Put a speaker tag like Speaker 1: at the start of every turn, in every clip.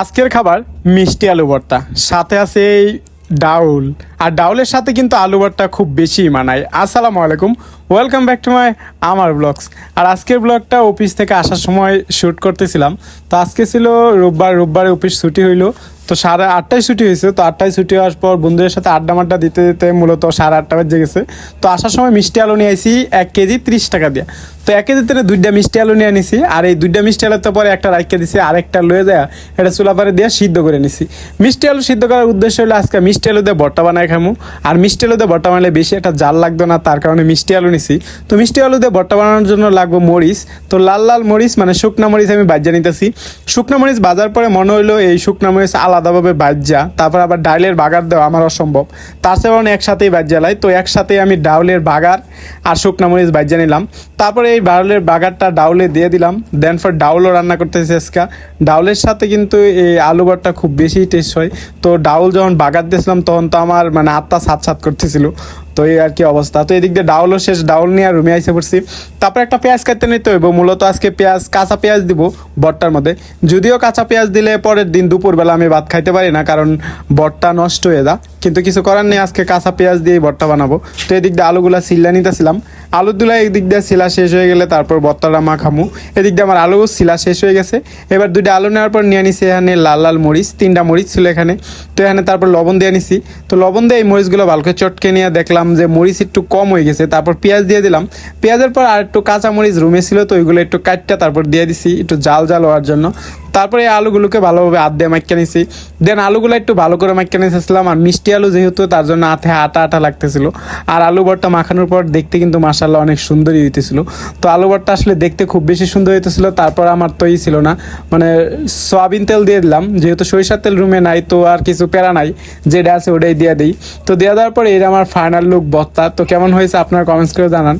Speaker 1: আজকের খাবার মিষ্টি আলু ভর্তা, সাথে আছে এই ডাউল। আর ডাউলের সাথে কিন্তু আলু ভর্তা খুব বেশি মানায়। আসসালামু আলাইকুম, ওয়েলকাম ব্যাক টু মাই আমার ব্লগস। আর আজকের ব্লগটা অফিস থেকে আসার সময় শ্যুট করতেছিলাম। তো আজকে ছিল রোববারে অফিস ছুটি হইলো। তো 8:30টায় ছুটি হয়েছে। তো 8টায় ছুটি হওয়ার পর বন্ধুদের সাথে আড্ডা মাড্ডা দিতে দিতে মূলত 8:30 বেজে গেছে। তো আসার সময় মিষ্টি আলু নিয়ে আইসি 1 কেজি 30 টাকা দিয়ে। তো 1 কেজি থেকে 2টা মিষ্টি আলু নিয়ে নিছি। আর এই 2টা মিষ্টি আলুর তো পরে একটা রাইখে দিছি, আরেকটা লয়ে যায় এটা চুলাপারে দিয়ে সিদ্ধ করে নিছি। মিষ্টি আলু সিদ্ধ করার উদ্দেশ্য হলো আজকে মিষ্টি আলু দিয়ে ভর্তা বানায় খামু। আর মিষ্টি আলু দিয়ে ভর্তা বানালে বেশি একটা জাল লাগতো না, তার কারণে মিষ্টি আলু নিছি। তো মিষ্টি আলু দিয়ে ভর্তা বানানোর জন্য লাগবে মরিচ। তো লাল লাল মরিচ মানে শুকনা মরিচ আমি বাজ্যা নিতেছি। শুকনা মরিচ বাজার পরে মনে হইলো এই শুকনা মরিচ আলাদাভাবে বাজ্যা, তারপর আবার ডাইলের বাগার দেওয়া আমার অসম্ভব। তার চেয়ে একসাথেই বাজ্যা লাই। তো একসাথে আমি ডাউলের বাগার আর শুকনা মরিচ বাজ্যা নিলাম। তারপরে এই ডাউলের বাগারটা ডাউলে দিয়ে দিলাম। দেন ফর ডাউলও রান্না করতেছি আজকে। ডাউলের সাথে কিন্তু এই আলু ভর্তা খুব বেশি টেস্ট হয়। তো ডাউল যখন বাগার দিয়েছিলাম তখন তো আমার মানে আত্মা সাত করতেছিল। তো এই আর কি অবস্থা। তো এদিক দিয়ে ডাউলও শেষ, ডাউল নিয়ে আর রুমে আইসে পড়ছি। তারপর একটা পেঁয়াজ কাটতে নিতে হইব। মূলত আজকে কাঁচা পেঁয়াজ দিব ভর্তার মধ্যে। যদিও কাঁচা পেঁয়াজ দিলে পরের দিন দুপুরবেলা আমি ভাত খাইতে পারি না, কারণ ভর্তা নষ্ট হয়ে যা। কিন্তু কিছু করার নেই, আজকে কাঁচা পেঁয়াজ দিয়ে ভর্তা বানাবো। তো এদিক দিয়ে আলুগুলা সিল্লা নিতেছিলাম। আলুগুলা এদিক দিয়ে সিলা শেষ হয়ে গেলে তারপর ভর্তাটা মাখামু। এদিক দিয়ে আমার আলু সিলা শেষ হয়ে গেছে। এবার 2টা আলু নেওয়ার পর নিয়ে নিছি এখানে লাল লাল মরিচ, 3টা মরিচ ছিল এখানে। তো এখানে তারপর লবণ দিয়ে নিছি। তো লবণ দিয়ে এই মরিচগুলো ভালো করে চটকে নিয়ে দেখলাম যে মরিচ একটু কম হয়ে গেছে। তারপর পেঁয়াজ দিয়ে দিলাম। পেঁয়াজের পর আর একটু কাঁচা মরিচ রুমে ছিল, তো ওইগুলো একটু কাটটা তারপর দিয়ে দিছি একটু জাল হওয়ার জন্য। তারপরে এই আলুগুলোকে ভালোভাবে হাত দিয়ে মাখিয়ে নিছি। দেন আলুগুলো একটু ভালো করে মাখিয়ে নিয়েছিলাম। আর মিষ্টি আলু যেহেতু, তার জন্য হাতে আটা লাগতেছিল। আর আলু ভর্তা মাখানোর পর দেখতে কিন্তু মাশাআল্লাহ অনেক সুন্দরই হইতেছিল। তো আলু ভর্তা আসলে দেখতে খুব বেশি সুন্দর হইতেছিল। তারপর আমার তো ছিল না, মানে সয়াবিন তেল দিয়ে দিলাম। যেহেতু সরিষার তেল রুমে নাই, তো আর কিছু প্যারা নাই, যেটা আছে ওটাই দিয়ে দিই। তো দেওয়া দেওয়ার পরে এটা আমার ফাইনাল লুক ভর্তা। তো কেমন হয়েছে আপনারা কমেন্টস করে জানান।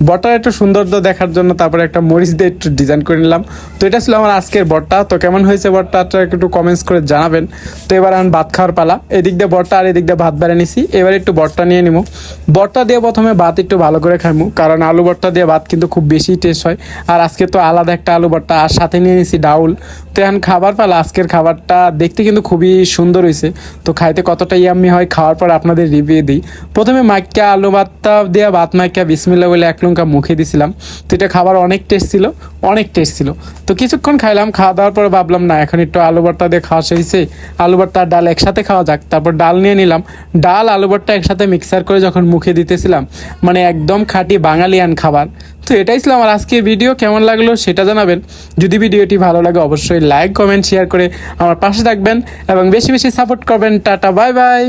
Speaker 1: ভর্তার একটু সৌন্দর্য দেখার জন্য তারপরে একটা মরিচ দিয়ে একটু ডিজাইন করে নিলাম। তো এটা ছিল আমার আজকের ভর্তা। তো কেমন হয়েছে ভর্তাটা একটু কমেন্টস করে জানাবেন। তো এবার আমি ভাত খাওয়ার পালা। এদিক দিয়ে ভর্তা আর এদিক দিয়ে ভাত বেড়ে নিছি। এবার একটু ভর্তা নিয়ে নিবো। ভর্তা দিয়ে প্রথমে ভাত একটু ভালো করে খাইমু, কারণ আলু ভর্তা দিয়ে ভাত কিন্তু খুব বেশি টেস্ট হয়। আর আজকে তো আলাদা একটা আলু ভর্তা, আর সাথে নিয়ে নিছি ডাউল। তো এখন খাবার পালা। আজকের খাবারটা দেখতে কিন্তু খুবই সুন্দর হয়েছে। তো খাইতে কতটা ইয়াম্মি হয় খাওয়ার পর আপনাদের রিভিউ দিই। প্রথমে মাইকা আলু ভর্তা দিয়ে ভাত মাইকা বিসমিল্লাহ বলে এক লঙ্কা মুখে দিছিলাম। তো এটা খাবার অনেক টেস্ট ছিল। তো কিছুক্ষণ খাইলাম। খাওয়া দাওয়ার পরে ভাবলাম না, এখন একটু আলু ভর্তা দিয়ে খাওয়া হয়েছে, আলু ভর্তা আর ডাল একসাথে খাওয়া যাক। তারপর ডাল নিয়ে নিলাম। ডাল আলু ভর্তা একসাথে মিক্সার করে যখন মুখে দিতেছিলাম, মানে একদম খাঁটি বাঙালিয়ান খাবার। তো এটাই ছিল আমার আজকের ভিডিও। কেমন লাগলো সেটা জানাবেন। যদি ভিডিওটি ভালো লাগে অবশ্যই লাইক কমেন্ট শেয়ার করে আমার পাশে থাকবেন এবং বেশি বেশি সাপোর্ট করবেন। Tata, bye bye.